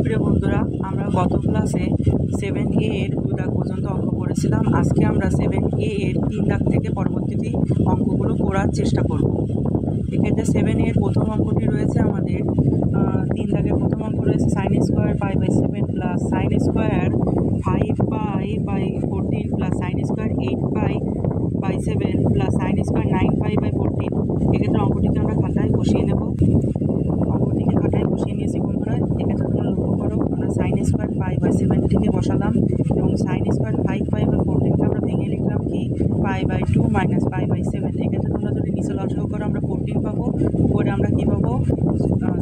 প্রিয় বন্ধুরা, আমরা গত ক্লাসে 7A এর 2 দাগ পর্যন্ত অঙ্ক করেছিলাম। আজকে আমরা 7A এর 3 দাগ থেকে পরবর্তীতে অঙ্কগুলো করার চেষ্টা করব। এক্ষেত্রে 7A এর প্রথম অঙ্কটি রয়েছে আমাদের 3 দাগের প্রথম অঙ্ক রয়েছে sine square pi by 7 plus sine square 5 pi by 14 plus sine square 8 pi by 7 plus sine square 9 pi by 14। এক্ষেত্রে অঙ্কটিকে আমরা খাতায় বসিয়ে নেব। অঙ্কটিকে খাতায় বসিয়ে নিয়েছি বন্ধুরা। এক্ষেত্রে তোমরা লক্ষ্য করো, আমরা সাইন স্কোয়ার পাই বাই 7টিকে বসালাম এবং সাইন স্কোয়ার 5 পাই বাই 14কে আমরা ভেঙে লিখলাম কি pi by 2 minus pi by 7। এক্ষেত্রে তোমরা যদি নিচে লসাগু করো আমরা 14 পাবো, উপরে আমরা কী পাবো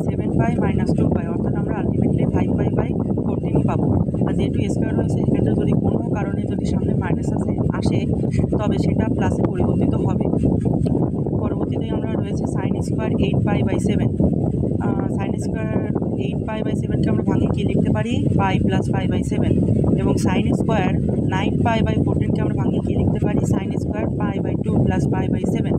7 পাই মাইনাস 2 পাই, অর্থাৎ আমরা আলটিমেটলি 5 পাই বাই 14 পাবো। আর যেহেতু স্কোয়ার রয়েছে এক্ষেত্রে যদি কোনো কারণে যদি সামনে মাইনাস আসে তবে সেটা প্লাসে পরিবর্তিত হবে। পরবর্তীতে আমরা রয়েছে sine square 8 pi by 7। Sine square 8 pi by 7কে আমরা ভাঙিয়ে কী লিখতে পারি পাই প্লাস পাই বাই 7, এবং সাইন স্কোয়ার 9 পাই বাই 14কে আমরা ভাঙিয়ে কী লিখতে পারি sine square pi by 2 plus pi by 7।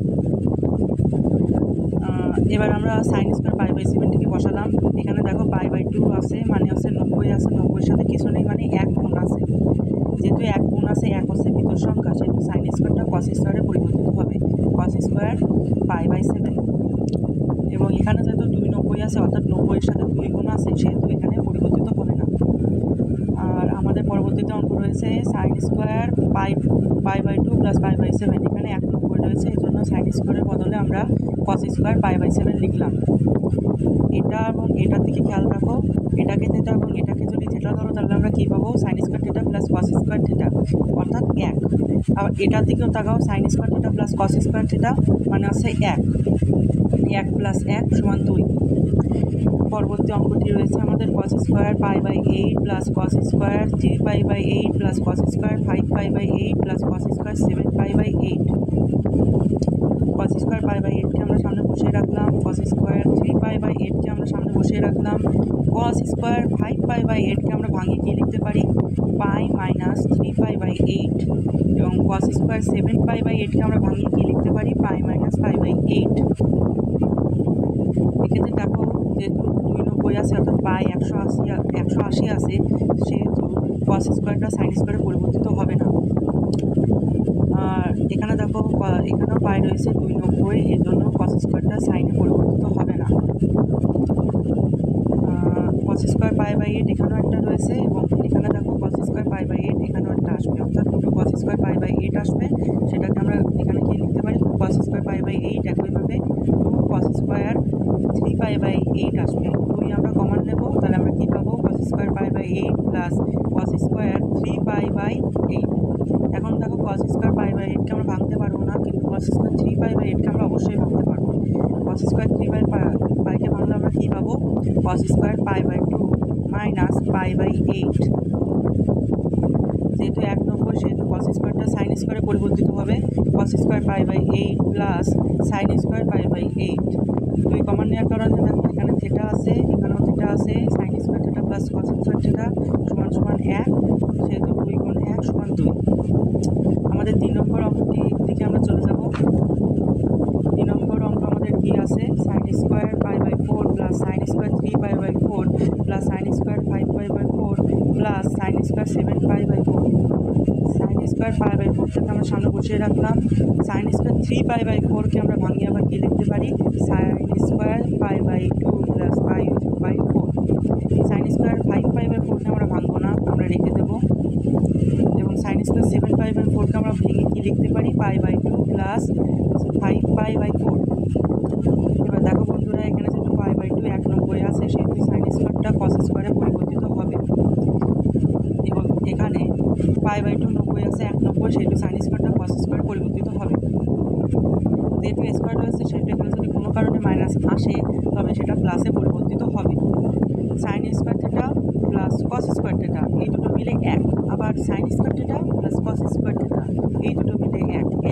এবার আমরা সাইন স্কোয়ার পাই বাই 7টিকে বসালাম। এখানে দেখো পাই বাই 2 আছে মানে হচ্ছে 90 আছে, 90-এর সাথে কিছু নেই মানে 1 গুণ আছে। যেহেতু 1 গুণ আছে, 1 হচ্ছে ভিতর সংখ্যা, সেহেতু সাইন স্কোয়ারটা কস স্কোয়ারে পরিবর্তিত হবে কস স্কোয়ার পাই বাই 7। এবং এখানে যেহেতু 290 আছে অর্থাৎ 90-এর সাথে 2 গুণ আছে, সেহেতু এখানে পরিবর্তিত হবে না। আর আমাদের পরবর্তীতে অঙ্ক রয়েছে sine square pi by 2 plus pi by 7। এখানে 190 রয়েছে, এই জন্য সাইন স্কোয়ারের বদলে আমরা কস স্কোয়ার পাই বাই 7 লিখলাম। এটা এবং এটার দিকে খেয়াল রাখো, এটাকে থেটা এবং এটাকে যদি থেটা ধরো তাহলে আমরা কী পাবো sign square theta plus cos square theta, অর্থাৎ 1। আবার এটার দিকেও তাকাও, sign square theta plus cos square theta মানে হচ্ছে 1 প্লাস 1 সমান 2। পরবর্তী অঙ্কটি রয়েছে আমাদের cos square pi by 8 plus cos square 3 pi by 8 plus cos square 5 pi by 8 plus cos square 7 pi by 8। Cos square pi by 8কে আমরা সামনে বসিয়ে রাখলাম, কস স্কোয়ার 3 পাই বাই 8কে আমরা সামনে বসিয়ে রাখলাম, কস স্কোয়ার 5 পাই বাই 8কে আমরা ভাঙিয়ে কী লিখতে পারি পাই মাইনাস 3 পাই বাই 8, এবং কস স্কোয়ার 7 পাই বাই 8কে আমরা ভাঙিয়ে কী লিখতে পারি পাই মাইনাস পাই বাই 8। এক্ষেত্রে দেখো যেহেতু 290 আছে অর্থাৎ পাই 180 আছে, সেহেতু কস স্কোয়ারটা সাইন স্কোয়ারে পরিবর্তিত হবে না। আর এখানে দেখো এখানেও পাই রয়েছে 290, এর জন্য কস স্কোয়ারটা সাইনে পরিবর্তিত হবে না। কস স্কোয়ার পাই বাই 8 এখানেও একটা রয়েছে, এবং এখানে দেখো কস স্কোয়ার পাই বাই 8 এখানেও একটা আসবে, অর্থাৎ দুটো কস স্কোয়ার পাই বাই 8 আসবে। সেটাকে আমরা এখানে কি লিখতে পারি কস স্কোয়ার পাই বাই 8, একইভাবে 2 কস স্কোয়ার 3 পাই বাই 8 আসবে। 2 আমরা কমন নেব, তাহলে আমরা কী পাবো cos square pi by 8 plus cos square 3 pi by 8। এখন দেখো কস স্কোয়ার পাই বাই 8কে আমরা ভাঙতে পারবো না, কিন্তু কস স্কোয়ার 3 পাই বাই 8কে আমরা অবশ্যই ভাঙতে পারবো। কস স্কোয়ার 3 বাই পাইকে ভাঙলে আমরা কী পাবো cos square pi by 2 minus pi by 8। যেহেতু 190 সেহেতু কস স্কোয়ারটা সাইন স্কোয়ারে পরিবর্তিত হবে cos square pi by 8 plus sine square pi by 8। 2 common নেওয়ার কারণে দেখো এখানে থেটা আছে, এখানেও থেটা আছে, sine square theta plus cos square theta সমান সমান 1, সেহেতু 2 গুণ 1 সমান 2। আমাদের 3 নম্বর অঙ্কটি দিকে আমরা চলে যাব। 3 নম্বর অঙ্ক আমাদের কী আছে sine square pi by 4 plus sine square 3 pi by 4 plus sine square 5 pi by 4 plus sine square 7 pi by 4। Sine square pi by 4টাকে আমরা সামনে বসিয়ে রাখলাম। সাইন স্কোয়ার 3 পাই বাই 4কে আমরা ভাঙিয়ে আবার কী লিখতে পারি sine square pi by 2 plus pi by 4। Sine square 5 pi by 4কে আমরা ভাঙবো না, আমরা রেখে দেবো, এবং সাইন স্কোয়ার 7 পাই বাই 4কে আমরা ভেঙে কী লিখতে পারি pi by 2 plus 5 pi by 4। এবার দেখো বন্ধুরা, এখানে যেহেতু পাই বাই 2 190 আছে, সেহেতু সাইন স্কোয়ারটা কস স্কোয়ারে পরিবর্তিত হবে, এবং এখানে পাই বাই 2 90 আছে 190, সেহেতু সাইন স্কোয়ারটা কস স্কোয়ারে পরিবর্তিত হবে। যেহেতু স্কোয়ার রয়েছে সেহেতু এখানে যদি কোনো কারণে মাইনাস আসে তবে সেটা প্লাসে পরিবর্তিত হবে। Sign square theta plus cos square theta এই দুটো মিলে 1, আবার sign square theta plus cos square theta এই দুটো মিলে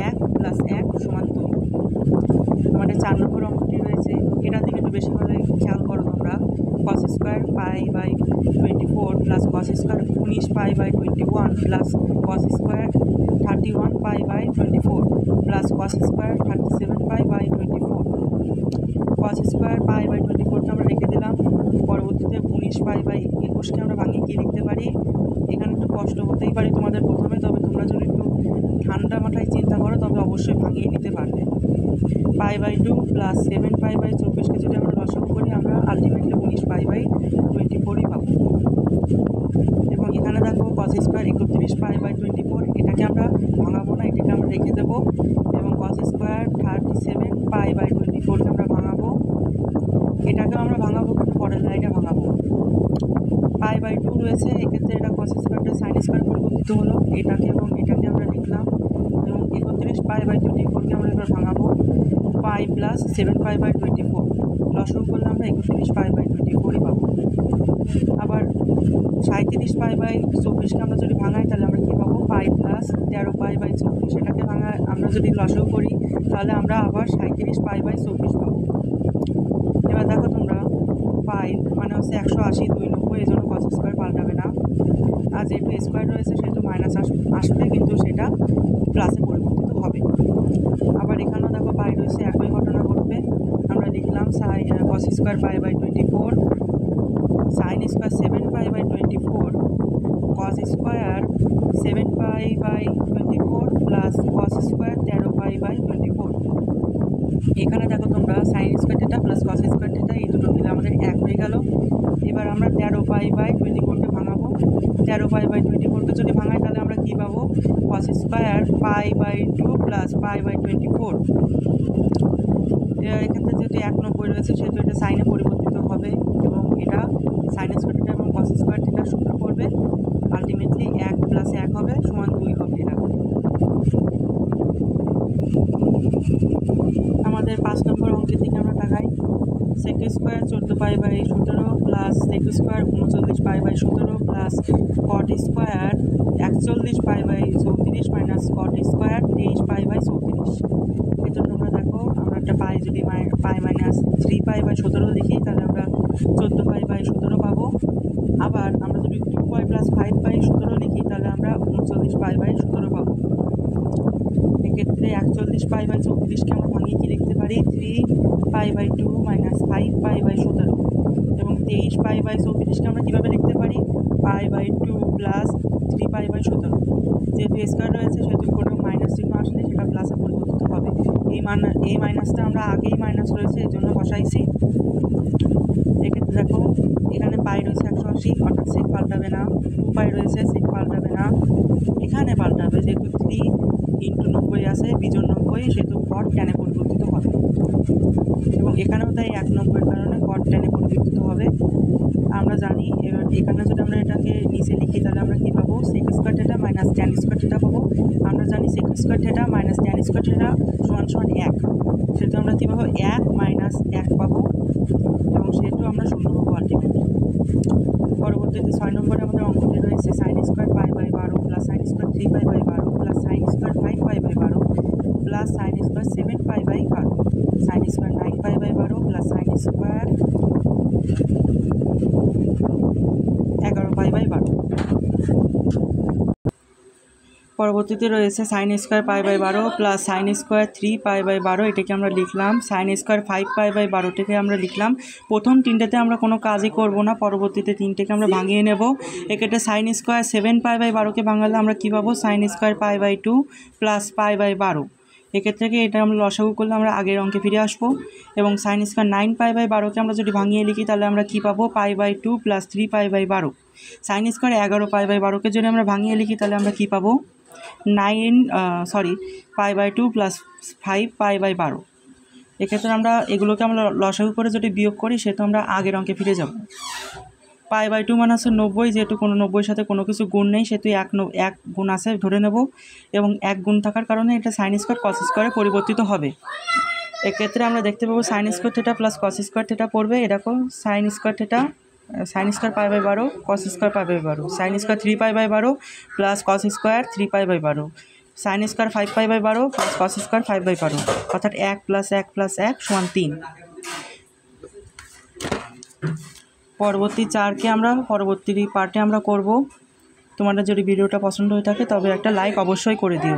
1 প্লাস 1 সমান 2। আমাদের 4 নম্বর অঙ্কটি রয়েছে, এটার দিকে একটু বেশিভাবে খেয়াল করো তোমরা। Cos square pi by 24 plus cos square 19 pi by 21 plus cos square 31 pi by 24 plus cos square 37 pi by 24। Cos square pi by 24টা আমরা রেখে দিলাম, পরবর্তীতে 19 পাই বাই চৌকোশকে আমরা ভাঙিয়ে কী লিখতে পারি? এখানে একটু কষ্ট হতেই পারে তোমাদের প্রথমে, তবে তোমরা যদি একটু ঠান্ডা মাথায় চিন্তা করো তবে অবশ্যই ভাঙিয়ে নিতে পারবে। π/2 প্লাস 7π/24কে যদি আমরা লসাগু করি আমরা আলটিমেটলি 19π/24ই পাবো। এবং এখানে দেখো cos স্কোয়ার 31π/24, এটাকে আমরা ভাঙাবো না, এটাকে আমরা রেখে দেবো। এবং cos স্কোয়ার 37π/24কে আমরা ভাঙাবো, এটাকেও আমরা ভাঙাবো, কিন্তু পরের লাইনে ভাঙাবো। π/2 রয়েছে, এক্ষেত্রে এটা cos স্কোয়ারটা sin স্কোয়ার পরিবর্তিত হলো, এটাকে এবং এটাকে আমরা লিখলাম। এবং 31π/24কে আমরা এবার ভাঙাবো, π প্লাস 7π/24 লসাগু করলে আমরা 31π/24ই পাবো। আবার 37π/24কে আমরা যদি ভাঙাই তাহলে আমরা কী পাবো? π প্লাস 13π/24, এটাকে আমরা যদি লসাগু করি তাহলে আমরা আবার 37π/24 পাবো। এবার দেখো তোমরা পাই মানে হচ্ছে 180, 290, এই জন্য cos স্কোয়ার পাল্টাবে না। আর যেহেতু স্কোয়ার রয়েছে সেহেতু মাইনাস আসবে, কিন্তু সেটা প্লাসে পরিবর্তিত হবে। আবার এখানেও দেখো পাই রয়েছে, একই ঘটনা ঘটবে। আমরা লিখলাম cos square π/24, sin square 7π/24, cos square 7π/24 plus cos square 13π/24। এখানে দেখো তোমরা sin square theta plus cos square theta এই দুটো মিলে আমাদের এক হয়ে গেল। এবার আমরা 13π/24কে ভাঙাবো। 13π/24কে যদি ভাঙাই তাহলে আমরা কী পাবো? cos square π/2 plus π/24। এক্ষেত্রে যেহেতু 190 রয়েছে সেহেতু এটা সাইনে পরিবর্তিত হবে, এবং এটা sin স্কোয়ার থিটা এবং cos স্কোয়ার থিটার সূত্র পড়বে, আলটিমেটলি 1 + 1 হবে সমান 2 হবে। এটা আমাদের 5 নম্বর অঙ্কের দিকে আমরা তাকাই। sec square 14π/17 plus sec square 39π/17 plus cot square 41π/34 minus cot square 23π/34। এর জন্য আমরা দেখো আমরা একটা পাই যদি পাই মাইনাস 3π/17 লিখি তাহলে আমরা 14π/17 পাবো। আবার আমরা যদি 2π প্লাস 5π/17 লিখি তাহলে আমরা 39π/17 পাবো। এক্ষেত্রে 41π/34কে আমরা ভাঙিয়ে কী লিখতে পারি? 3π/2 মাইনাস 5π/17। এবং 23π/34কে আমরা কীভাবে লিখতে পারি? π/2 প্লাস 3π/17। যেহেতু স্কোয়ার রয়েছে সেহেতু কোনো মাইনাস চিহ্ন আসলে সেটা প্লাসে পরিবর্তিত হবে। এই মাইনাসটা আমরা আগেই মাইনাস রয়েছে এই জন্য বসাইছি। এক্ষেত্রে দেখো এখানে পাই রয়েছে 180, অর্থাৎ সেক পাল্টাবে না। 2π রয়েছে, সেক পাল্টাবে না। এখানে পাল্টাবে, যেহেতু 3 × 90 আছে, বিজোড় 90, সেহেতু cot tan-এ পরিবর্তিত হবে। এবং এখানেও তাই 190-এর কারণে cot tan-এ পরিবর্তিত হবে। আমরা জানি এবার এখানে যদি আমরা এটাকে নিচে লিখি তাহলে আমরা কী পাবো? sec square theta minus tan square theta পাবো। আমরা জানি sec square theta minus tan square theta সমান 1, সেহেতু আমরা কী পাবো? 1 - 1 পাবো, এবং সেহেতু আমরা 0 পাবো আলটিমেটলি। পরবর্তীতে 6 নম্বরে আমাদের অঙ্কটি রয়েছে sin square π/12 plus sin square 3π/12 plus sin square 5π/12 plus sin square 7π/12, sin square 9π/12 plus sin square 11π/12। পরবর্তীতে রয়েছে sin square π/12 plus sin square 3π/12, এটাকে আমরা লিখলাম। sin স্কোয়ার 5π/12টাকে আমরা লিখলাম। প্রথম তিনটেতে আমরা কোনো কাজই করব না, পরবর্তীতে তিনটেকে আমরা ভাঙিয়ে নেব। এক্ষেত্রে sin স্কোয়ার 7π/12কে ভাঙালে আমরা কী পাবো? sin square π/2 plus π/12। এক্ষেত্রে এটা আমরা লসাগু করলে আমরা আগের অঙ্কে ফিরে আসবো। এবং sin স্কোয়ার 9π/12কে আমরা যদি ভাঙিয়ে লিখি তাহলে আমরা কী পাবো? π/2 প্লাস 3π/12। sin স্কোয়ার 11π/12কে যদি আমরা ভাঙিয়ে লিখি তাহলে আমরা কী পাবো? π/2 প্লাস 5π/12। এক্ষেত্রে আমরা এগুলোকে আমরা লসাগু করে যদি বিয়োগ করি সেহেতু আমরা আগের অঙ্কে ফিরে যাব। π/2 মানে হচ্ছে 90, যেহেতু কোনো 90-এর সাথে কোনো কিছু গুণ নেই সেহেতু 1 গুণ আছে ধরে নেব, এবং 1 গুণ থাকার কারণে এটা sin স্কোয়ার cos স্কোয়ারে পরিবর্তিত হবে। এক্ষেত্রে আমরা দেখতে পাবো sin square theta plus cos square theta পড়বে। এরকম sin square theta sin square π/12 cos square π/12, sin square 3π/12 plus cos square 3π/12, sin square 5π/12 plus cos square 5/12, অর্থাৎ 1 + 1 + 1 = 3। পরবর্তী 4কে আমরা পরবর্তী পার্টে আমরা করব। তোমাদের যদি ভিডিওটা পছন্দ হয়ে থাকে তবে একটা লাইক অবশ্যই করে দিও।